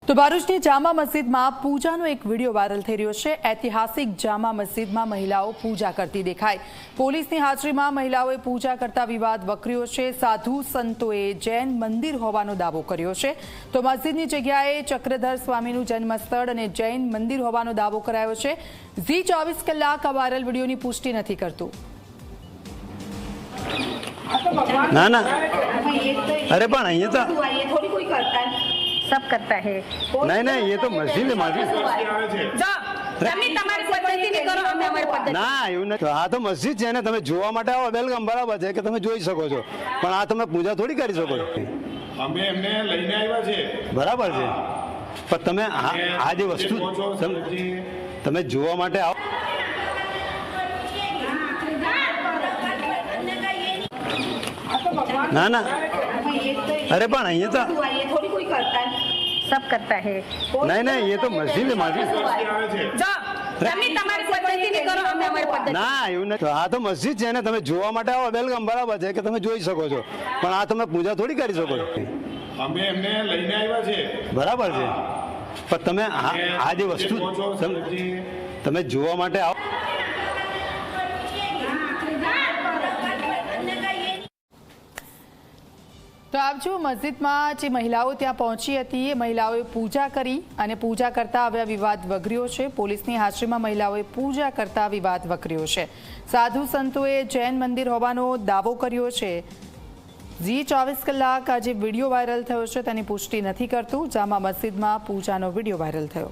તો ભરૂચની જામા મસ્જિદમાં પૂજાનો એક વિડીયો વાયરલ થઈ રહ્યો છે। ઐતિહાસિક જામા મસ્જિદમાં મહિલાઓ પૂજા કરતી દેખાઈ। પોલીસની હાજરીમાં મહિલાઓએ પૂજા કરતા વિવાદ વકર્યો છે। સાધુ સંતોએ જૈન મંદિર હોવાનો દાવો કર્યો છે। તો મસ્જિદની જગ્યાએ ચક્રધર સ્વામીનું જન્મસ્થળ અને જૈન મંદિર હોવાનો દાવો કરાયો છે। ઝી 24 કલાક આ વાયરલ વિડીયોની પુષ્ટિ નથી કરતું। ना ना अरे पण ये तो थोड़ी कोई करता है, सब करता है। नहीं नहीं ये तो मस्जिद है मस्जिद તમે તમારી પદ્ધતિથી કરો, અમે અમારી પદ્ધતિ। ના એવું નથી। આ તો મસ્જિદ છે ને, તમે જોવા માટે આવો વેલકમ, બરાબર છે કે તમે જોઈ શકો છો, પણ આ તમે પૂજા થોડી કરી શકો છો। અમે એમને લઈને આવ્યા છે, બરાબર છે, પણ તમે આ જે વસ્તુ તમે જોવા માટે આવો। ना ना अरे पण ये तो थोड़ी कोई करता है, सब करता है। नहीं नहीं ये तो मस्जिद है मस्जिद તમે તમારી પદ્ધતિથી કરો, અમે અમારી પદ્ધતિ। ના એવું નથી। આ તો મસ્જિદ છે ને, તમે જોવા માટે આવો વેલકમ, બરાબર છે કે તમે જોઈ શકો છો, પણ આ તમે પૂજા થોડી કરી શકો છો। અમે એમને લઈને આવ્યા છે, બરાબર છે, પણ તમે આ જે વસ્તુ તમે જોવા માટે આવો। તો આપ જો મસ્જિદમાં જે મહિલાઓ ત્યાં પહોંચી હતી એ મહિલાઓએ પૂજા કરી અને પૂજા કરતા હવે વિવાદ વકર્યો છે। પોલીસની હાજરીમાં મહિલાઓએ પૂજા કરતા વિવાદ વકર્યો છે। સાધુ સંતોએ જૈન મંદિર હોવાનો દાવો કર્યો છે। ઝી 24 કલાક આ જે વિડીયો વાયરલ થયો છે તેની પુષ્ટિ નથી કરતું। જામા મસ્જિદમાં પૂજાનો વિડીયો વાયરલ થયો।